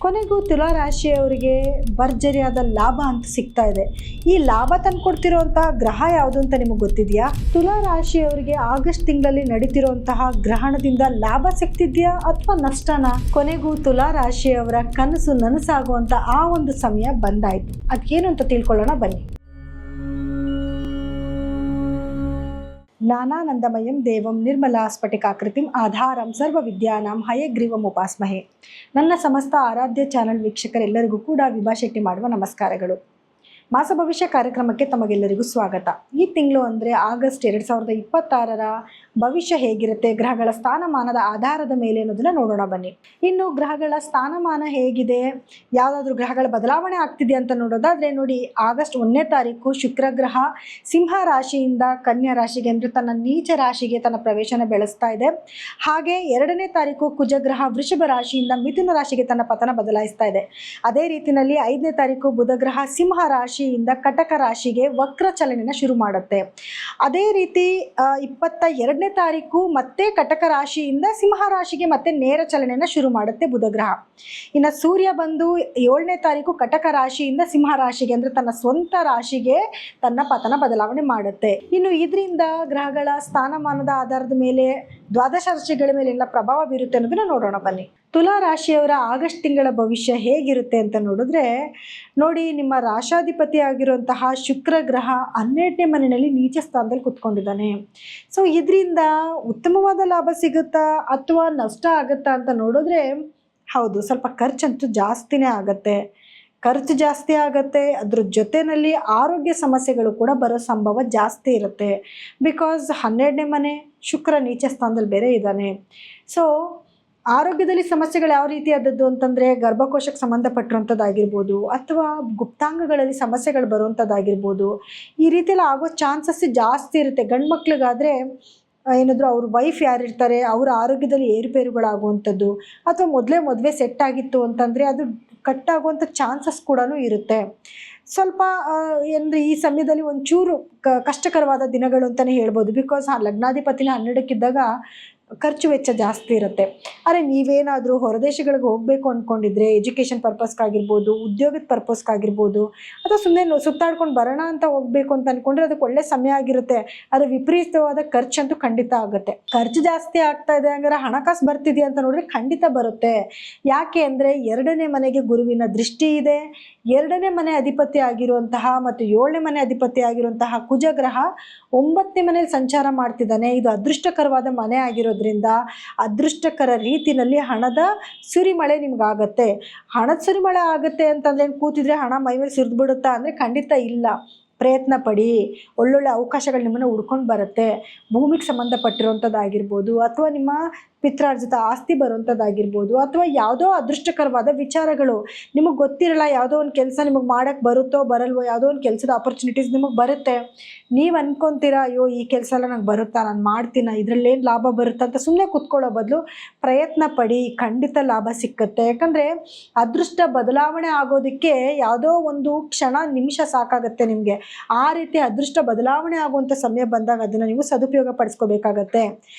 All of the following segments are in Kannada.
ಕೊನೆಗೂ ತುಲಾ ರಾಶಿಯವರಿಗೆ ಭರ್ಜರಿಯಾದ ಲಾಭ ಅಂತ ಸಿಗ್ತಾ ಇದೆ. ಈ ಲಾಭ ತಂದುಕೊಡ್ತಿರುವಂತಹ ಗ್ರಹ ಯಾವುದು ಅಂತ ನಿಮಗೆ ಗೊತ್ತಿದೆಯಾ? ತುಲಾ ರಾಶಿಯವರಿಗೆ ಆಗಸ್ಟ್ ತಿಂಗಳಲ್ಲಿ ನಡೀತಿರುವಂತಹ ಗ್ರಹಣದಿಂದ ಲಾಭ ಸಿಗ್ತಿದ್ಯಾ ಅಥವಾ ನಷ್ಟನಾ? ಕೊನೆಗೂ ತುಲಾ ರಾಶಿಯವರ ಕನಸು ನನಸಾಗುವಂತ ಆ ಒಂದು ಸಮಯ ಬಂದಾಯ್ತು. ಅದೇನು ಅಂತ ತಿಳ್ಕೊಳ್ಳೋಣ ಬನ್ನಿ. ಜ್ಞಾನಾನಂದಮಯಂ ದೇವಂ ನಿರ್ಮಲಾ ಸ್ಫಟಿಕಾಕೃತಿಂ ಆಧಾರಂ ಸರ್ವ ವಿದ್ಯಾನಾಂ ಹಯಗ್ರೀವಂ ಉಪಾಸ್ಮಹೆ. ನನ್ನ ಸಮಸ್ತ ಆರಾಧ್ಯ ಚಾನಲ್ ವೀಕ್ಷಕರೆಲ್ಲರಿಗೂ ಕೂಡ ವಿಭಾ ಶೆಟ್ಟಿ ಮಾಡುವ ನಮಸ್ಕಾರಗಳು. ಮಾಸ ಭವಿಷ್ಯ ಕಾರ್ಯಕ್ರಮಕ್ಕೆ ತಮಗೆಲ್ಲರಿಗೂ ಸ್ವಾಗತ. ಈ ತಿಂಗಳು ಅಂದರೆ ಆಗಸ್ಟ್ 2026ರ ಭವಿಷ್ಯ ಹೇಗಿರುತ್ತೆ, ಗ್ರಹಗಳ ಸ್ಥಾನಮಾನದ ಆಧಾರದ ಮೇಲೆ ಅನ್ನೋದನ್ನ ನೋಡೋಣ ಬನ್ನಿ. ಇನ್ನು ಗ್ರಹಗಳ ಸ್ಥಾನಮಾನ ಹೇಗಿದೆ, ಯಾವುದಾದ್ರೂ ಗ್ರಹಗಳ ಬದಲಾವಣೆ ಆಗ್ತಿದೆ ಅಂತ ನೋಡೋದಾದರೆ ನೋಡಿ, ಆಗಸ್ಟ್ 1ನೇ ತಾರೀಕು ಶುಕ್ರ ಗ್ರಹ ಸಿಂಹ ರಾಶಿಯಿಂದ ಕನ್ಯಾ ರಾಶಿಗೆ ಅಂದರೆ ತನ್ನ ನೀಚ ರಾಶಿಗೆ ತನ್ನ ಪ್ರವೇಶನ ಬೆಳೆಸ್ತಾ ಇದೆ. ಹಾಗೆ 2ನೇ ತಾರೀಕು ಕುಜಗ್ರಹ ವೃಷಭ ರಾಶಿಯಿಂದ ಮಿಥುನ ರಾಶಿಗೆ ತನ್ನ ಪತನ ಬದಲಾಯಿಸ್ತಾ ಇದೆ. ಅದೇ ರೀತಿಯಲ್ಲಿ 5ನೇ ತಾರೀಕು ಬುಧಗ್ರಹ ಸಿಂಹ ರಾಶಿಯಿಂದ ಕಟಕ ರಾಶಿಗೆ ವಕ್ರ ಚಲನೆಯನ್ನು ಶುರು ಮಾಡುತ್ತೆ. ಅದೇ ರೀತಿ 22ನೇ ತಾರೀಕು ಮತ್ತೆ ಕಟಕ ರಾಶಿಯಿಂದ ಸಿಂಹ ರಾಶಿಗೆ ಮತ್ತೆ ನೇರ ಚಲನೆಯನ್ನು ಶುರು ಮಾಡುತ್ತೆ ಬುಧಗ್ರಹ. ಇನ್ನು ಸೂರ್ಯ ಬಂದು 7ನೇ ತಾರೀಕು ಕಟಕ ರಾಶಿಯಿಂದ ಸಿಂಹ ರಾಶಿಗೆ ಅಂದರೆ ತನ್ನ ಸ್ವಂತ ರಾಶಿಗೆ ತನ್ನ ಪತನ ಬದಲಾವಣೆ ಮಾಡುತ್ತೆ. ಇನ್ನು ಇದರಿಂದ ಗ್ರಹಗಳ ಸ್ಥಾನಮಾನದ ಆಧಾರದ ಮೇಲೆ ದ್ವಾದಶ ರಾಶಿಗಳ ಮೇಲೆಲ್ಲ ಪ್ರಭಾವ ಬೀರುತ್ತೆ ಅನ್ನೋದನ್ನ ನೋಡೋಣ ಬನ್ನಿ. ತುಲಾ ರಾಶಿಯವರ ಆಗಸ್ಟ್ ತಿಂಗಳ ಭವಿಷ್ಯ ಹೇಗಿರುತ್ತೆ ಅಂತ ನೋಡಿದ್ರೆ ನೋಡಿ, ನಿಮ್ಮ ರಾಶಾಧಿಪತಿ ಆಗಿರುವಂತಹ ಶುಕ್ರ ಗ್ರಹ 12ನೇ ಮನೆಯಲ್ಲಿ ನೀಚ ಸ್ಥಾನದಲ್ಲಿ ಕುತ್ಕೊಂಡಿದ್ದಾನೆ. ಸೊ ಇದರಿಂದ ಉತ್ತಮವಾದ ಲಾಭ ಸಿಗುತ್ತಾ ಅಥವಾ ನಷ್ಟ ಆಗುತ್ತಾ ಅಂತ ನೋಡಿದ್ರೆ ಹೌದು, ಸ್ವಲ್ಪ ಖರ್ಚಂತೂ ಜಾಸ್ತಿನೇ ಆಗುತ್ತೆ. ಖರ್ಚು ಜಾಸ್ತಿ ಆಗುತ್ತೆ. ಅದ್ರ ಜೊತೆಯಲ್ಲಿ ಆರೋಗ್ಯ ಸಮಸ್ಯೆಗಳು ಕೂಡ ಬರೋ ಸಂಭವ ಜಾಸ್ತಿ ಇರುತ್ತೆ. ಬಿಕಾಸ್ 12ನೇ ಮನೆ ಶುಕ್ರ ನೀಚ ಸ್ಥಾನದಲ್ಲಿ ಬೇರೆ ಇದ್ದಾನೆ. ಸೊ ಆರೋಗ್ಯದಲ್ಲಿ ಸಮಸ್ಯೆಗಳು ಯಾವ ರೀತಿಯಾದದ್ದು ಅಂತಂದರೆ ಗರ್ಭಕೋಶಕ್ಕೆ ಸಂಬಂಧಪಟ್ಟಿರುವಂಥದ್ದಾಗಿರ್ಬೋದು ಅಥವಾ ಗುಪ್ತಾಂಗಗಳಲ್ಲಿ ಸಮಸ್ಯೆಗಳು ಬರುವಂಥದ್ದಾಗಿರ್ಬೋದು. ಈ ರೀತಿಯಲ್ಲಿ ಆಗೋ ಚಾನ್ಸಸ್ ಜಾಸ್ತಿ ಇರುತ್ತೆ. ಗಂಡು ಮಕ್ಳಿಗಾದರೆ ಏನಾದರೂ ಅವ್ರ ವೈಫ್ ಯಾರಿರ್ತಾರೆ ಅವರ ಆರೋಗ್ಯದಲ್ಲಿ ಏರುಪೇರುಗಳಾಗುವಂಥದ್ದು, ಅಥವಾ ಮೊದಲೇ ಮದುವೆ ಸೆಟ್ ಆಗಿತ್ತು ಅಂತಂದರೆ ಅದು ಕಟ್ಟಾಗುವಂಥ ಚಾನ್ಸಸ್ ಕೂಡ ಇರುತ್ತೆ. ಸ್ವಲ್ಪ ಅಂದರೆ ಈ ಸಮಯದಲ್ಲಿ ಒಂಚೂರು ಕಷ್ಟಕರವಾದ ದಿನಗಳು ಅಂತಲೇ ಹೇಳ್ಬೋದು. ಬಿಕಾಸ್ ಲಗ್ನಾಧಿಪತಿನ 12ಕ್ಕಿದ್ದಾಗ ಖರ್ಚು ವೆಚ್ಚ ಜಾಸ್ತಿ ಇರುತ್ತೆ. ಆದರೆ ನೀವೇನಾದರೂ ಹೊರದೇಶಗಳಿಗೆ ಹೋಗಬೇಕು ಅಂದ್ಕೊಂಡಿದ್ರೆ ಎಜುಕೇಷನ್ ಪರ್ಪಸ್ಗಾಗಿರ್ಬೋದು, ಉದ್ಯೋಗದ ಪರ್ಪಸ್ಗಾಗಿರ್ಬೋದು, ಅಥವಾ ಸುಮ್ಮನೆ ಸುತ್ತಾಡ್ಕೊಂಡು ಬರೋಣ ಅಂತ ಹೋಗಬೇಕು ಅಂತ ಅಂದ್ಕೊಂಡ್ರೆ ಅದಕ್ಕೆ ಒಳ್ಳೆ ಸಮಯ ಆಗಿರುತ್ತೆ. ಆದರೆ ವಿಪರೀತವಾದ ಖರ್ಚಂತೂ ಖಂಡಿತ ಆಗುತ್ತೆ. ಖರ್ಚು ಜಾಸ್ತಿ ಆಗ್ತಾ ಇದೆ ಹಂಗಾರೆ ಹಣಕಾಸು ಬರ್ತಿದೆಯಾ ಅಂತ ನೋಡಿದ್ರೆ ಖಂಡಿತ ಬರುತ್ತೆ. ಯಾಕೆ ಅಂದರೆ 2ನೇ ಮನೆಗೆ ಗುರುವಿನ ದೃಷ್ಟಿ ಇದೆ. 2ನೇ ಮನೆ ಅಧಿಪತಿ ಆಗಿರುವಂತಹ ಮತ್ತು 7ನೇ ಮನೆ ಅಧಿಪತಿ ಆಗಿರುವಂತಹ ಕುಜಗ್ರಹ 9ನೇ ಮನೆಯಲ್ಲಿ ಸಂಚಾರ ಮಾಡ್ತಿದ್ದಾನೆ. ಇದು ಅದೃಷ್ಟಕರವಾದ ಮನೆ ಆಗಿರೋದ್ರಿಂದ ಅದೃಷ್ಟಕರ ರೀತಿಯಲ್ಲಿ ಹಣದ ಸುರಿಮಳೆ ನಿಮ್ಗಾಗತ್ತೆ. ಹಣದ ಸುರಿಮಳೆ ಆಗುತ್ತೆ ಅಂತಂದ್ರೆ ಕೂತಿದ್ರೆ ಹಣ ಮೈ ಮೇಲೆ ಸುರಿದು ಬಿಡುತ್ತಾ ಅಂದರೆ ಖಂಡಿತ ಇಲ್ಲ. ಪ್ರಯತ್ನ ಪಡಿ, ಒಳ್ಳೊಳ್ಳೆ ಅವಕಾಶಗಳು ನಿಮ್ಮನ್ನು ಹುಡ್ಕೊಂಡು ಬರುತ್ತೆ. ಭೂಮಿಗೆ ಸಂಬಂಧಪಟ್ಟಿರುವಂಥದ್ದಾಗಿರ್ಬೋದು, ಅಥವಾ ನಿಮ್ಮ ಪಿತ್ರಾರ್ಜಿತ ಆಸ್ತಿ ಬರುವಂಥದ್ದಾಗಿರ್ಬೋದು, ಅಥವಾ ಯಾವುದೋ ಅದೃಷ್ಟಕರವಾದ ವಿಚಾರಗಳು ನಿಮಗೆ ಗೊತ್ತಿರಲ್ಲ. ಯಾವುದೋ ಒಂದು ಕೆಲಸ ನಿಮಗೆ ಮಾಡೋಕ್ಕೆ ಬರುತ್ತೋ ಬರಲ್ವೋ, ಯಾವುದೋ ಒಂದು ಕೆಲಸದ ಆಪರ್ಚುನಿಟೀಸ್ ನಿಮಗೆ ಬರುತ್ತೆ. ನೀವು ಅಂದ್ಕೊತೀರಾ ಅಯ್ಯೋ ಈ ಕೆಲಸ ಎಲ್ಲ ನಂಗೆ ಬರುತ್ತಾ, ನಾನು ಮಾಡ್ತೀನ, ಇದರಲ್ಲೇನು ಲಾಭ ಬರುತ್ತಾ ಅಂತ ಸುಮ್ಮನೆ ಕೂತ್ಕೊಳ್ಳೋ ಬದಲು ಪ್ರಯತ್ನ ಪಡಿ, ಖಂಡಿತ ಲಾಭ ಸಿಕ್ಕತ್ತೆ. ಯಾಕಂದರೆ ಅದೃಷ್ಟ ಬದಲಾವಣೆ ಆಗೋದಕ್ಕೆ ಯಾವುದೋ ಒಂದು ಕ್ಷಣ ನಿಮಿಷ ಸಾಕಾಗುತ್ತೆ ನಿಮಗೆ. ಆ ರೀತಿ ಅದೃಷ್ಟ ಬದಲಾವಣೆ ಆಗುವಂಥ ಸಮಯ ಬಂದಾಗ ಅದನ್ನು ನೀವು ಸದುಪಯೋಗ ಪಡಿಸ್ಕೋಬೇಕಾಗತ್ತೆ.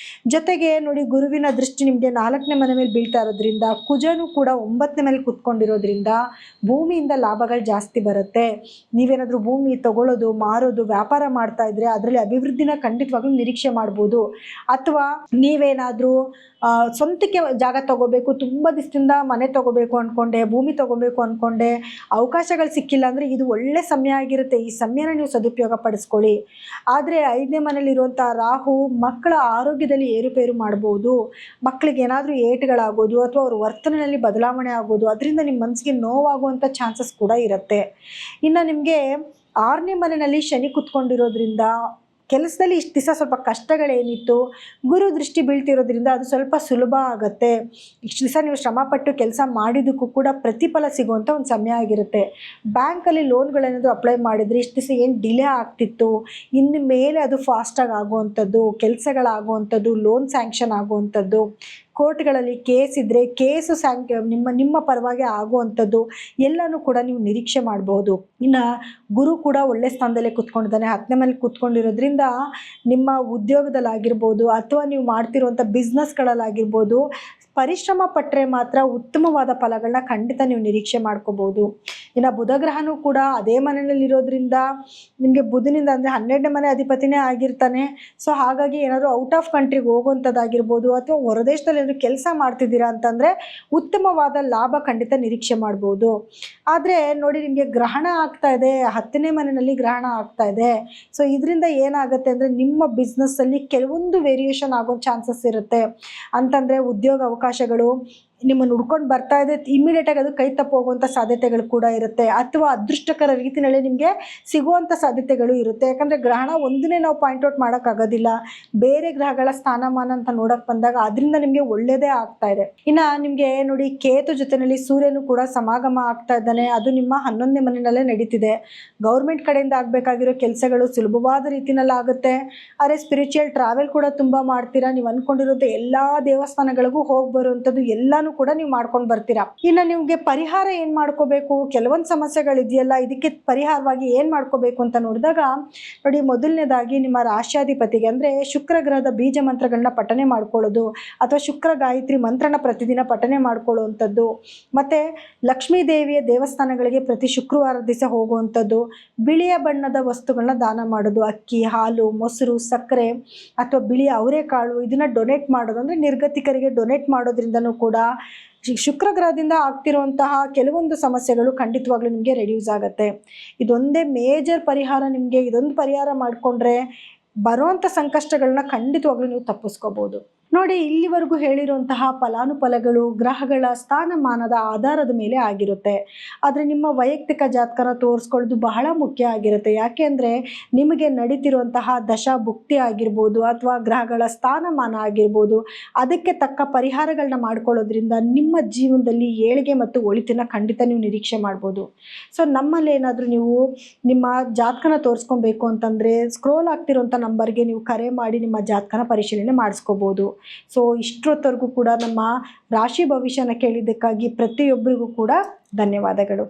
ಜೊತೆಗೆ ನೋಡಿ, ಗುರುವಿನ ದೃಷ್ಟಿ ನಿಮಗೆ 4ನೇ ಮನೆ ಮೇಲೆ ಬೀಳ್ತಾ ಇರೋದ್ರಿಂದ, ಕುಜನು ಕೂಡ 9ನೇ ಮೇಲೆ ಕುತ್ಕೊಂಡಿರೋದ್ರಿಂದ ಭೂಮಿಯಿಂದ ಲಾಭಗಳು ಜಾಸ್ತಿ ಬರುತ್ತೆ. ನೀವೇನಾದರೂ ಭೂಮಿ ತಗೊಳ್ಳೋದು, ಮಾರೋದು, ವ್ಯಾಪಾರ ಮಾಡ್ತಾ ಇದ್ರೆ ಅದರಲ್ಲಿ ಅಭಿವೃದ್ಧಿನ ಖಂಡಿತವಾಗ್ಲೂ ನಿರೀಕ್ಷೆ ಮಾಡ್ಬೋದು. ಅಥವಾ ನೀವೇನಾದರೂ ಸ್ವಂತಕ್ಕೆ ಜಾಗ ತಗೋಬೇಕು, ತುಂಬ ದಿವಸದಿಂದ ಮನೆ ತಗೋಬೇಕು ಅಂದ್ಕೊಂಡೆ, ಭೂಮಿ ತಗೋಬೇಕು ಅಂದ್ಕೊಂಡೆ, ಅವಕಾಶಗಳು ಸಿಕ್ಕಿಲ್ಲ ಅಂದರೆ ಇದು ಒಳ್ಳೆ ಸಮಯ ಆಗಿರುತ್ತೆ. ಈ ಸಮಯನ ನೀವು ಸದುಪಯೋಗ ಪಡಿಸ್ಕೊಳ್ಳಿ. ಆದರೆ 5ನೇ ಮನೇಲಿರುವಂಥ ರಾಹು ಮಕ್ಕಳ ಆರೋಗ್ಯದಲ್ಲಿ ಏರುಪೇರು ಮಾಡ್ಬೋದು. ಮಕ್ಕಳಿಗೆ ಏನಾದರೂ ಏಟುಗಳಾಗೋದು ಅಥವಾ ಅವ್ರ ವರ್ತನೆಯಲ್ಲಿ ಬದಲಾವಣೆ ಆಗೋದು, ಅದರಿಂದ ನಿಮ್ಮ ಮನಸ್ಸಿಗೆ ನೋವಾಗುವಂಥ ಚಾನ್ಸಸ್ ಕೂಡ ಇರುತ್ತೆ. ಇನ್ನು ನಿಮಗೆ 6ನೇ ಮನೆಯಲ್ಲಿ ಶನಿ ಕುತ್ಕೊಂಡಿರೋದ್ರಿಂದ ಕೆಲಸದಲ್ಲಿ ಇಷ್ಟು ದಿವಸ ಸ್ವಲ್ಪ ಕಷ್ಟಗಳೇನಿತ್ತು ಗುರು ದೃಷ್ಟಿ ಬೀಳ್ತಿರೋದ್ರಿಂದ ಅದು ಸ್ವಲ್ಪ ಸುಲಭ ಆಗುತ್ತೆ. ಇಷ್ಟು ದಿವಸ ನೀವು ಶ್ರಮಪಟ್ಟು ಕೆಲಸ ಮಾಡಿದ್ದಕ್ಕೂ ಕೂಡ ಪ್ರತಿಫಲ ಸಿಗುವಂಥ ಒಂದು ಸಮಯ ಆಗಿರುತ್ತೆ. ಬ್ಯಾಂಕಲ್ಲಿ ಲೋನ್ಗಳೇನಾದರೂ ಅಪ್ಲೈ ಮಾಡಿದರೆ ಇಷ್ಟು ದಿವಸ ಏನು ಡಿಲೇ ಆಗ್ತಿತ್ತು, ಇನ್ನು ಮೇಲೆ ಅದು ಫಾಸ್ಟಾಗಿ ಆಗುವಂಥದ್ದು, ಕೆಲಸಗಳಾಗುವಂಥದ್ದು, ಲೋನ್ ಸ್ಯಾಂಕ್ಷನ್ ಆಗುವಂಥದ್ದು, ಕೋರ್ಟ್ಗಳಲ್ಲಿ ಕೇಸ್ ಇದ್ದರೆ ಕೇಸು ನಿಮ್ಮ ಪರವಾಗಿ ಆಗುವಂಥದ್ದು ಎಲ್ಲನೂ ಕೂಡ ನೀವು ನಿರೀಕ್ಷೆ ಮಾಡಬಹುದು. ಇನ್ನು ಗುರು ಕೂಡ ಒಳ್ಳೆ ಸ್ಥಾನದಲ್ಲೇ ಕೂತ್ಕೊಂಡಿದ್ದಾನೆ. 10ನೇ ಮನೇಲಿ ಕೂತ್ಕೊಂಡಿರೋದ್ರಿಂದ ನಿಮ್ಮ ಉದ್ಯೋಗದಲ್ಲಾಗಿರ್ಬೋದು ಅಥವಾ ನೀವು ಮಾಡ್ತಿರುವಂಥ ಬಿಸ್ನೆಸ್ಗಳಲ್ಲಾಗಿರ್ಬೋದು ಪರಿಶ್ರಮ ಪಟ್ಟರೆ ಮಾತ್ರ ಉತ್ತಮವಾದ ಫಲಗಳನ್ನ ಖಂಡಿತ ನೀವು ನಿರೀಕ್ಷೆ ಮಾಡ್ಕೋಬಹುದು. ಇನ್ನು ಬುಧ ಗ್ರಹನೂ ಕೂಡ ಅದೇ ಮನೆಯಲ್ಲಿ ಇರೋದ್ರಿಂದ ನಿಮಗೆ ಬುಧನಿಂದ ಅಂದರೆ 12ನೇ ಮನೆ ಅಧಿಪತಿನೇ ಆಗಿರ್ತಾನೆ. ಸೊ ಹಾಗಾಗಿ ಏನಾದರೂ ಔಟ್ ಆಫ್ ಕಂಟ್ರಿಗೆ ಹೋಗುವಂಥದ್ದಾಗಿರ್ಬೋದು ಅಥವಾ ಹೊರದೇಶದಲ್ಲಿ ಏನಾದರೂ ಕೆಲಸ ಮಾಡ್ತಿದ್ದೀರಾ ಅಂತಂದರೆ ಉತ್ತಮವಾದ ಲಾಭ ಖಂಡಿತ ನಿರೀಕ್ಷೆ ಮಾಡ್ಬೋದು. ಆದರೆ ನೋಡಿ, ನಿಮಗೆ ಗ್ರಹಣ ಆಗ್ತಾ ಇದೆ, 10ನೇ ಮನೆಯಲ್ಲಿ ಗ್ರಹಣ ಆಗ್ತಾ ಇದೆ. ಸೊ ಇದರಿಂದ ಏನಾಗುತ್ತೆ ಅಂದರೆ ನಿಮ್ಮ ಬಿಸ್ನೆಸ್ಸಲ್ಲಿ ಕೆಲವೊಂದು ವೇರಿಯೇಷನ್ ಆಗೋ ಚಾನ್ಸಸ್ ಇರುತ್ತೆ. ಅಂತಂದರೆ ಉದ್ಯೋಗ ಅವಕಾಶಗಳು ನಿಮ್ಮನ್ನು ಹುಡ್ಕೊಂಡು ಬರ್ತಾ ಇದೆ, ಇಮ್ಮಿಡಿಯೇಟಾಗಿ ಅದು ಕೈ ತಪ್ಪು ಹೋಗುವಂಥ ಸಾಧ್ಯತೆಗಳು ಕೂಡ ಇರುತ್ತೆ. ಅಥವಾ ಅದೃಷ್ಟಕರ ರೀತಿಯಲ್ಲಿ ನಿಮಗೆ ಸಿಗುವಂಥ ಸಾಧ್ಯತೆಗಳು ಇರುತ್ತೆ. ಯಾಕಂದರೆ ಗ್ರಹಣ ಒಂದನ್ನೇ ನಾವು ಪಾಯಿಂಟ್ಔಟ್ ಮಾಡೋಕ್ಕಾಗೋದಿಲ್ಲ. ಬೇರೆ ಗ್ರಹಗಳ ಸ್ಥಾನಮಾನ ಅಂತ ನೋಡೋಕೆ ಬಂದಾಗ ಅದರಿಂದ ನಿಮಗೆ ಒಳ್ಳೆಯದೇ ಆಗ್ತಾ ಇದೆ. ಇನ್ನು ನಿಮಗೆ ನೋಡಿ, ಕೇತು ಜೊತೆಯಲ್ಲಿ ಸೂರ್ಯನು ಕೂಡ ಸಮಾಗಮ ಆಗ್ತಾ ಇದ್ದಾನೆ. ಅದು ನಿಮ್ಮ 11ನೇ ಮನೆಯಲ್ಲೇ ನಡೀತಿದೆ. ಗೌರ್ಮೆಂಟ್ ಕಡೆಯಿಂದ ಆಗಬೇಕಾಗಿರೋ ಕೆಲಸಗಳು ಸುಲಭವಾದ ರೀತಿಯಲ್ಲಿ ಆಗುತ್ತೆ. ಆದರೆ ಸ್ಪಿರಿಚುವಲ್ ಟ್ರಾವೆಲ್ ಕೂಡ ತುಂಬ ಮಾಡ್ತೀರಾ. ನೀವು ಅಂದ್ಕೊಂಡಿರೋದು ಎಲ್ಲ ದೇವಸ್ಥಾನಗಳಿಗೂ ಹೋಗಿ ಬರುವಂಥದ್ದು ಎಲ್ಲನೂ ಕೂಡ ನೀವು ಮಾಡ್ಕೊಂಡು ಬರ್ತೀರಾ. ಇನ್ನು ನಿಮಗೆ ಪರಿಹಾರ ಏನು ಮಾಡ್ಕೋಬೇಕು, ಕೆಲವೊಂದು ಸಮಸ್ಯೆಗಳಿದೆಯಲ್ಲ, ಇದಕ್ಕೆ ಪರಿಹಾರವಾಗಿ ಏನು ಮಾಡ್ಕೋಬೇಕು ಅಂತ ನೋಡಿದಾಗ ನೋಡಿ, ಮೊದಲನೇದಾಗಿ ನಿಮ್ಮ ರಾಶ್ಯಾಧಿಪತಿಗೆ ಅಂದರೆ ಶುಕ್ರ ಗ್ರಹದ ಬೀಜ ಮಂತ್ರಗಳನ್ನ ಪಠನೆ ಮಾಡ್ಕೊಳ್ಳೋದು ಅಥವಾ ಶುಕ್ರ ಗಾಯತ್ರಿ ಮಂತ್ರನ ಪ್ರತಿದಿನ ಪಠನೆ ಮಾಡ್ಕೊಳ್ಳುವಂಥದ್ದು, ಮತ್ತು ಲಕ್ಷ್ಮೀ ದೇವಿಯ ದೇವಸ್ಥಾನಗಳಿಗೆ ಪ್ರತಿ ಶುಕ್ರವಾರ ದಿವಸ ಹೋಗುವಂಥದ್ದು, ಬಿಳಿಯ ಬಣ್ಣದ ವಸ್ತುಗಳನ್ನ ದಾನ ಮಾಡೋದು, ಅಕ್ಕಿ, ಹಾಲು, ಮೊಸರು, ಸಕ್ಕರೆ ಅಥವಾ ಬಿಳಿಯ ಅವರೆಕಾಳು ಇದನ್ನು ಡೊನೇಟ್ ಮಾಡೋದು. ಅಂದರೆ ನಿರ್ಗತಿಕರಿಗೆ ಡೊನೇಟ್ ಮಾಡೋದ್ರಿಂದನೂ ಕೂಡ ಶುಕ್ರ ಗ್ರಹದಿಂದ ಆಗ್ತಿರುವಂತಹ ಕೆಲವೊಂದು ಸಮಸ್ಯೆಗಳು ಖಂಡಿತವಾಗ್ಲೂ ನಿಮಗೆ ರೆಡ್ಯೂಸ್ ಆಗುತ್ತೆ. ಇದೊಂದೇ ಮೇಜರ್ ಪರಿಹಾರ. ನಿಮಗೆ ಇದೊಂದು ಪರಿಹಾರ ಮಾಡಿಕೊಂಡ್ರೆ ಬರುವಂಥ ಸಂಕಷ್ಟಗಳನ್ನ ಖಂಡಿತವಾಗ್ಲೂ ನೀವು ತಪ್ಪಿಸ್ಕೋಬೋದು. ನೋಡಿ, ಇಲ್ಲಿವರೆಗೂ ಹೇಳಿರುವಂತಹ ಫಲಾನುಫಲಗಳು ಗ್ರಹಗಳ ಸ್ಥಾನಮಾನದ ಆಧಾರದ ಮೇಲೆ ಆಗಿರುತ್ತೆ. ಆದರೆ ನಿಮ್ಮ ವೈಯಕ್ತಿಕ ಜಾತಕನ ತೋರಿಸ್ಕೊಳ್ಳೋದು ಬಹಳ ಮುಖ್ಯ ಆಗಿರುತ್ತೆ. ಯಾಕೆ ಅಂದರೆ ನಿಮಗೆ ನಡೀತಿರುವಂತಹ ದಶಾ ಭುಕ್ತಿ ಆಗಿರ್ಬೋದು ಅಥವಾ ಗ್ರಹಗಳ ಸ್ಥಾನಮಾನ ಆಗಿರ್ಬೋದು, ಅದಕ್ಕೆ ತಕ್ಕ ಪರಿಹಾರಗಳನ್ನ ಮಾಡ್ಕೊಳ್ಳೋದ್ರಿಂದ ನಿಮ್ಮ ಜೀವನದಲ್ಲಿ ಏಳಿಗೆ ಮತ್ತು ಒಳಿತನ್ನ ಖಂಡಿತ ನೀವು ನಿರೀಕ್ಷೆ ಮಾಡ್ಬೋದು. ಸೊ ನಮ್ಮಲ್ಲಿ ಏನಾದರೂ ನೀವು ನಿಮ್ಮ ಜಾತಕನ ತೋರಿಸ್ಕೊಬೇಕು ಅಂತಂದರೆ ಸ್ಕ್ರೋಲ್ ಆಗ್ತಿರುವಂಥ ನಂಬರ್ಗೆ ನೀವು ಕರೆ ಮಾಡಿ ನಿಮ್ಮ ಜಾತಕನ ಪರಿಶೀಲನೆ ಮಾಡಿಸ್ಕೋಬೋದು. ಸೊ ಇಷ್ಟೊತ್ತವರೆಗೂ ಕೂಡ ನಮ್ಮ ರಾಶಿ ಭವಿಷ್ಯನ ಕೇಳಿದ್ದಕ್ಕಾಗಿ ಪ್ರತಿಯೊಬ್ಬರಿಗೂ ಕೂಡ ಧನ್ಯವಾದಗಳು.